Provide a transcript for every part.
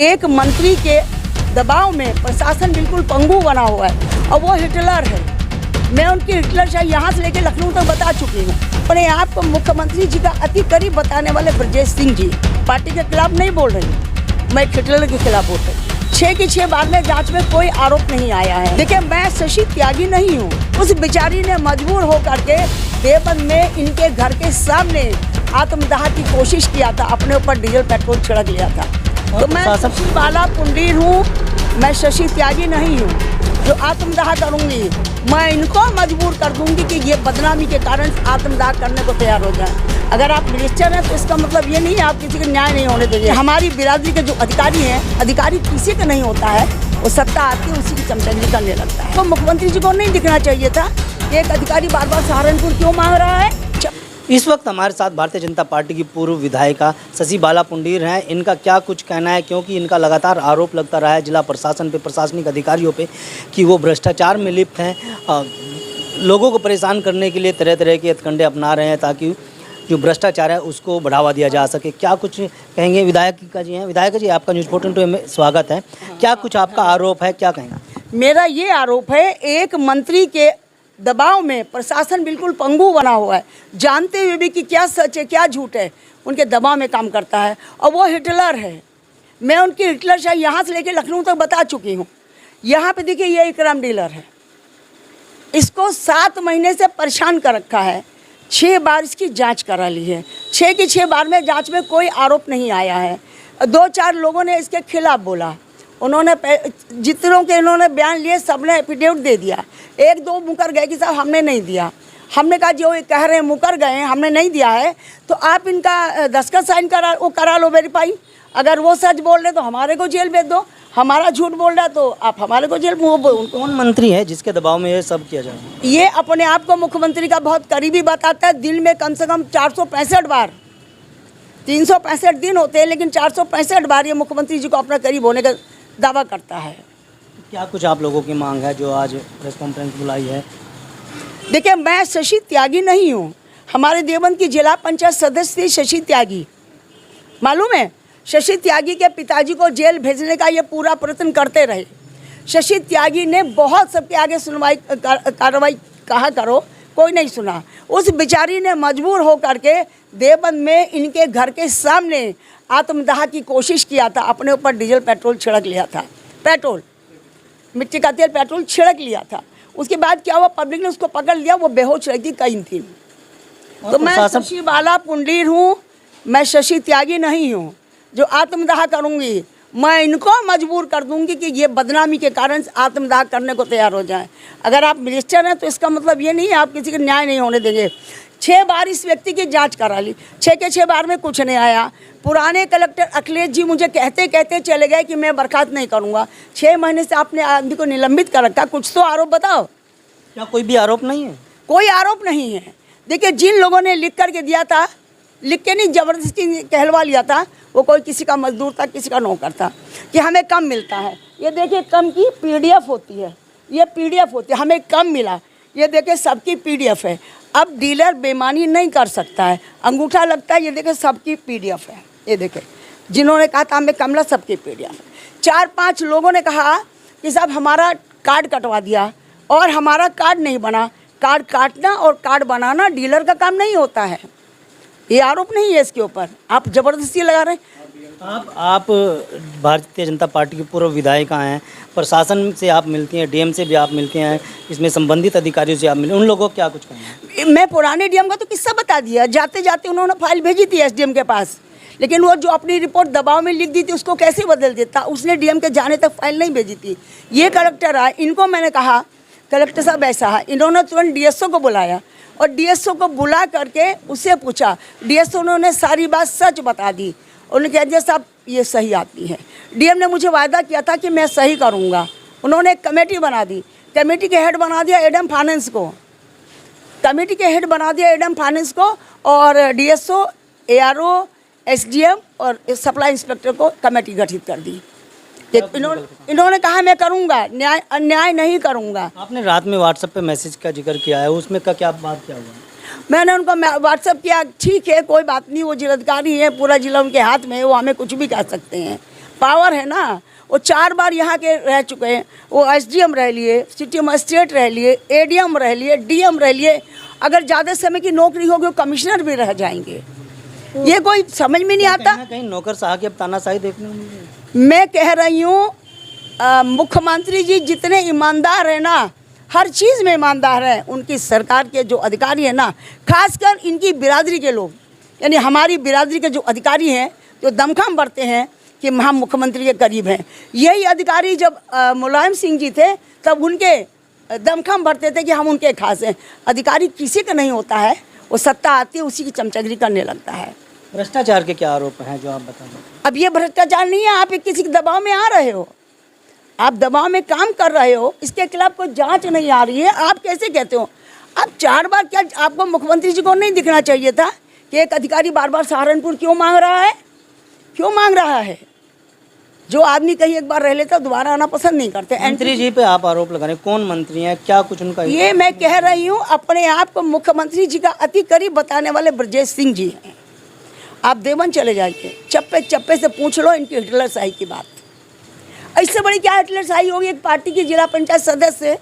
एक मंत्री के दबाव में प्रशासन बिल्कुल पंगु बना हुआ है और वो हिटलर है। मैं उनकी हिटलर शाही यहाँ से लेकर लखनऊ तक बता चुकी हूँ। अपने आप को मुख्यमंत्री जी का अति करीब बताने वाले ब्रजेश सिंह जी पार्टी के खिलाफ नहीं बोल रही, मैं हिटलर के खिलाफ बोल रही। 6 की 6 बार में जांच में कोई आरोप नहीं आया है। देखिए, मैं शशि त्यागी नहीं हूँ। उस बेचारी ने मजबूर होकर के देवबंद में इनके घर के सामने आत्मदाह की कोशिश किया था, अपने ऊपर डीजल पेट्रोल छिड़क लिया था। तो मैं शशि बाला पुंडीर हूँ, मैं शशि त्यागी नहीं हूँ जो आत्मदाह करूँगी। मैं इनको मजबूर कर दूंगी कि ये बदनामी के कारण आत्मदाह करने को तैयार हो जाए। अगर आप मिनिस्टर हैं तो इसका मतलब ये नहीं है आप किसी का न्याय नहीं होने देंगे। हमारी बिरादरी के जो अधिकारी हैं, अधिकारी किसी का नहीं होता है, वो सत्ता आती है उसी की चमचंदी करने लगता है। तो मुख्यमंत्री जी को नहीं दिखना चाहिए था कि एक अधिकारी बार बार सहारनपुर क्यों मांग रहा है। इस वक्त हमारे साथ भारतीय जनता पार्टी की पूर्व विधायिका शशि बाला पुंडीर हैं। इनका क्या कुछ कहना है, क्योंकि इनका लगातार आरोप लगता रहा है जिला प्रशासन पे, प्रशासनिक अधिकारियों पे कि वो भ्रष्टाचार में लिप्त हैं, लोगों को परेशान करने के लिए तरह तरह के हथकंडे अपना रहे हैं ताकि जो भ्रष्टाचार है उसको बढ़ावा दिया जा सके। क्या कुछ कहेंगे? विधायिका जी हैं। विधायिका जी, आपका न्यूज़ 14 में स्वागत है। क्या कुछ आपका आरोप है, क्या कहेंगे? मेरा ये आरोप है, एक मंत्री के दबाव में प्रशासन बिल्कुल पंगु बना हुआ है, जानते हुए भी कि क्या सच है क्या झूठ है, उनके दबाव में काम करता है और वो हिटलर है। मैं उनकी हिटलर शाही यहाँ से लेकर लखनऊ तक बता चुकी हूँ। यहाँ पे देखिए, ये इकराम डीलर है, इसको 7 महीने से परेशान कर रखा है। 6 बार इसकी जांच करा ली है। 6 की 6 बार में जांच में कोई आरोप नहीं आया है। 2-4 लोगों ने इसके खिलाफ बोला, उन्होंने जितनों के इन्होंने बयान लिए सबने एफिडेविट दे दिया। 1-2 मुकर गए कि साहब हमने नहीं दिया। हमने कहा जो ये कह रहे हैं मुकर गए हैं, हमने नहीं दिया है, तो आप इनका दस्तखत साइन करा लो, वेरीफाई। अगर वो सच बोल रहे तो हमारे को जेल भेज दो, हमारा झूठ बोल रहा है तो आप हमारे को जेल। कौन मंत्री है जिसके दबाव में ये सब किया जाए? ये अपने आप को मुख्यमंत्री का बहुत करीबी बताता है। दिन में कम से कम 465 बार, 365 दिन होते हैं, लेकिन 465 बार ये मुख्यमंत्री जी को अपना करीब होने का दावा करता है। क्या कुछ आप लोगों की मांग है जो आज प्रेस कॉन्फ्रेंस बुलाई है? देखिए, मैं शशि त्यागी नहीं हूँ। हमारे देवबंद की जिला पंचायत सदस्य थी शशि त्यागी, मालूम है। शशि त्यागी के पिताजी को जेल भेजने का ये पूरा प्रयत्न करते रहे। शशि त्यागी ने बहुत सबके आगे सुनवाई कार्रवाई कहा करो, कोई नहीं सुना। उस बेचारी ने मजबूर होकर के देवबंद में इनके घर के सामने आत्मदाह की कोशिश किया था, अपने ऊपर डीजल पेट्रोल छिड़क लिया था। पेट्रोल, मिट्टी का तेल पेट्रोल छिड़क लिया था। उसके बाद क्या हुआ, पब्लिक ने उसको पकड़ लिया, वो बेहोश रही थी कहीं थी। तो मैं शशि बाला पुंडीर हूँ, मैं शशि त्यागी नहीं हूँ जो आत्मदाह करूँगी। मैं इनको मजबूर कर दूंगी कि ये बदनामी के कारण आत्मदाह करने को तैयार हो जाएं। अगर आप मिनिस्टर हैं तो इसका मतलब ये नहीं है आप किसी का न्याय नहीं होने देंगे। 6 बार इस व्यक्ति की जांच करा ली, 6 के 6 बार में कुछ नहीं आया। पुराने कलेक्टर अखिलेश जी मुझे कहते कहते चले गए कि मैं बर्खास्त नहीं करूंगा। 6 महीने से आपने आदमी को निलंबित कर रखा, कुछ तो आरोप बताओ। क्या कोई भी आरोप नहीं है? कोई आरोप नहीं है। देखिए, जिन लोगों ने लिख करके दिया था, लिख के नहीं जबरदस्ती कहलवा लिया था, वो कोई किसी का मजदूर था, किसी का नौकर था, कि हमें कम मिलता है। ये देखिए, कम की PDF होती है, ये PDF होती है, हमें कम मिला। ये देखिए, सबकी PDF है। अब डीलर बेईमानी नहीं कर सकता है, अंगूठा लगता है। ये देखिए, सबकी PDF है। ये देखिए, जिन्होंने कहा था हमें कम मिला, सबकी PDF है। 4-5 लोगों ने कहा कि साहब हमारा कार्ड कटवा दिया और हमारा कार्ड नहीं बना। कार्ड काटना और कार्ड बनाना डीलर का काम नहीं होता है। ये आरोप नहीं है इसके ऊपर, आप जबरदस्ती लगा रहे हैं। आप भारतीय जनता पार्टी की पूर्व विधायिका हैं, प्रशासन से आप मिलती हैं, DM से भी आप मिलते हैं, इसमें संबंधित अधिकारियों से आप मिलते हैं, उन लोगों को क्या कुछ कहना है? मैं पुराने DM का तो किस्सा बता दिया। जाते जाते उन्होंने फाइल भेजी थी SDM के पास, लेकिन वो जो अपनी रिपोर्ट दबाव में लिख दी थी उसको कैसे बदल देता, उसने DM के जाने तक फाइल नहीं भेजी थी। ये कलेक्टर आए, इनको मैंने कहा कलेक्टर साहब ऐसा है, इन्होंने तुरंत DSO को बुलाया और DSO को बुला करके उससे पूछा। DSO ने सारी बात सच बता दी। उन्होंने कहा जी साहब ये सही आती है। DM ने मुझे वायदा किया था कि मैं सही करूँगा। उन्होंने एक कमेटी बना दी, कमेटी के हेड बना दिया एडम फाइनेंस को, कमेटी के हेड बना दिया एडम फाइनेंस को, और DSO, ARO, SDM और सप्लाई इंस्पेक्टर को कमेटी गठित कर दी। इन्होंने कहा मैं करूँगा, न्याय अन्याय नहीं करूँगा। आपने रात में व्हाट्सएप पे मैसेज का जिक्र किया है, उसमें का क्या बात क्या हुआ? मैंने उनको व्हाट्सएप किया, ठीक है कोई बात नहीं, वो जिलाधिकारी है, पूरा जिला उनके हाथ में है, वो हमें कुछ भी कह सकते हैं। पावर है ना, वो 4 बार यहाँ के रह चुके हैं। वो एसडीएम रह लिए, सिटी मजिस्ट्रेट रह लिए, एडीएम रह लिए, डीएम रह लिए। अगर ज़्यादा समय की नौकरी होगी वो कमिश्नर भी रह जाएंगे। ये कोई समझ में नहीं आता। कहीं ना कहीं नौकरशाह की अब तानाशाही देखने को मिल रही है। मैं कह रही हूँ मुख्यमंत्री जी जितने ईमानदार हैं ना, हर चीज़ में ईमानदार हैं, उनकी सरकार के जो अधिकारी हैं ना, खासकर इनकी बिरादरी के लोग, यानी हमारी बिरादरी के जो अधिकारी हैं, जो दमखम भरते हैं कि हम मुख्यमंत्री के करीब हैं। यही अधिकारी जब मुलायम सिंह जी थे तब उनके दमखम भरते थे कि हम उनके खास हैं। अधिकारी किसी का नहीं होता है, वो सत्ता आती है उसी की चमचगिरी करने लगता है। भ्रष्टाचार के क्या आरोप हैं जो आप बता दें? अब ये भ्रष्टाचार नहीं है, आप एक किसी के दबाव में आ रहे हो, आप दबाव में काम कर रहे हो, इसके खिलाफ कोई जांच नहीं आ रही है, आप कैसे कहते हो? आप 4 बार, क्या आपको मुख्यमंत्री जी को नहीं दिखना चाहिए था कि एक अधिकारी बार बार सहारनपुर क्यों मांग रहा है? क्यों मांग रहा है? जो आदमी कहीं एक बार रह लेता दोबारा आना पसंद नहीं करते। मंत्री जी पे आप आरोप लगा रहे हैं, कौन मंत्री हैं, क्या कुछ उनका? ये मैं कह रही हूँ, अपने आप को मुख्यमंत्री जी का अति करीब बताने वाले ब्रजेश सिंह जी हैं। आप देवन चले जाइए, चप्पे चप्पे से पूछ लो इनकी हिटलरशाही की बात। इससे बड़ी क्या हिटलरशाही होगी? एक पार्टी की जिला पंचायत सदस्य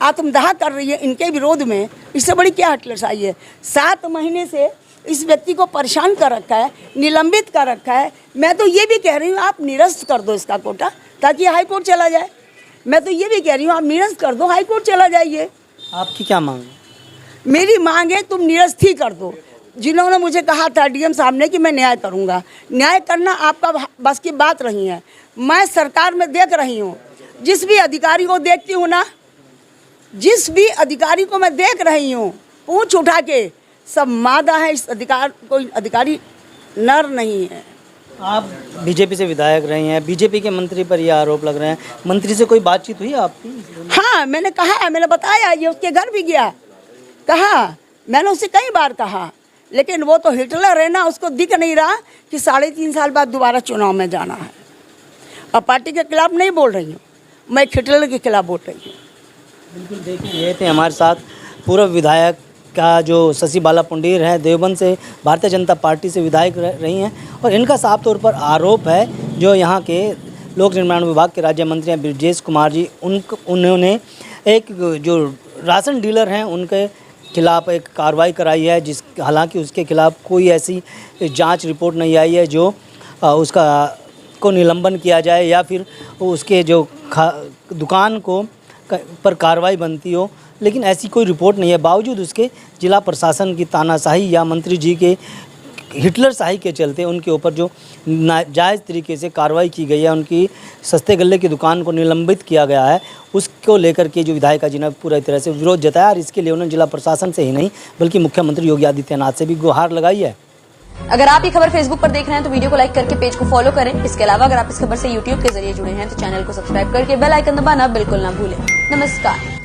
आत्मदाह कर रही है इनके विरोध में, इससे बड़ी क्या हिटलरशाही है? 7 महीने से इस व्यक्ति को परेशान कर रखा है, निलंबित कर रखा है। मैं तो ये भी कह रही हूँ आप निरस्त कर दो इसका कोटा, ताकि हाई कोर्ट चला जाए। मैं तो ये भी कह रही हूँ आप निरस्त कर दो, हाई कोर्ट चला जाइए। आपकी क्या मांग है? मेरी मांग है तुम निरस्त ही कर दो। जिन्होंने मुझे कहा था डीएम साहब ने कि मैं न्याय करूँगा, न्याय करना आपका बस की बात रही है। मैं सरकार में देख रही हूँ, जिस भी अधिकारी को देखती हूँ ना, जिस भी अधिकारी को मैं देख रही हूँ, पूंछ उठा के सब मादा है। इस कोई अधिकारी नर नहीं है। आप बीजेपी से विधायक रहे हैं, बीजेपी के मंत्री पर ये आरोप लग रहे हैं, मंत्री से कोई बातचीत हुई आपकी? हाँ, मैंने कहा, मैंने बताया, ये उसके घर भी गया, कहा, मैंने उससे कई बार कहा, लेकिन वो तो हिटलर है ना, उसको दिख नहीं रहा कि 3.5 साल बाद दोबारा चुनाव में जाना है। और पार्टी के खिलाफ नहीं बोल रही हूँ, मैं हिटलर के खिलाफ बोल रही हूँ। बिल्कुल, देखिए ये थे हमारे साथ पूर्व विधायक का जो शशि बाला पुंडीर हैं, देवबंद से भारतीय जनता पार्टी से विधायक रही हैं, और इनका साफ तौर पर आरोप है जो यहाँ के लोक निर्माण विभाग के राज्य मंत्री हैं ब्रजेश कुमार जी, उन्होंने एक जो राशन डीलर हैं उनके खिलाफ एक कार्रवाई कराई है, जिस हालांकि उसके खिलाफ कोई ऐसी जांच रिपोर्ट नहीं आई है जो उसका को निलंबन किया जाए या फिर उसके जो दुकान को पर कार्रवाई बनती हो, लेकिन ऐसी कोई रिपोर्ट नहीं है। बावजूद उसके जिला प्रशासन की तानाशाही या मंत्री जी के हिटलरशाही के चलते उनके ऊपर जो नाजायज़ तरीके से कार्रवाई की गई है, उनकी सस्ते गल्ले की दुकान को निलंबित किया गया है, उसको लेकर के जो विधायिका जी ने पूरी तरह से विरोध जताया, और इसके लिए उन्होंने जिला प्रशासन से ही नहीं बल्कि मुख्यमंत्री योगी आदित्यनाथ से भी गुहार लगाई है। अगर आप ये खबर फेसबुक पर देख रहे हैं तो वीडियो को लाइक करके पेज को फॉलो करें। इसके अलावा अगर आप इस खबर से यूट्यूब के जरिए जुड़े हैं तो चैनल को सब्सक्राइब करके बेल आइकन दबाना बिल्कुल ना भूलें। नमस्कार।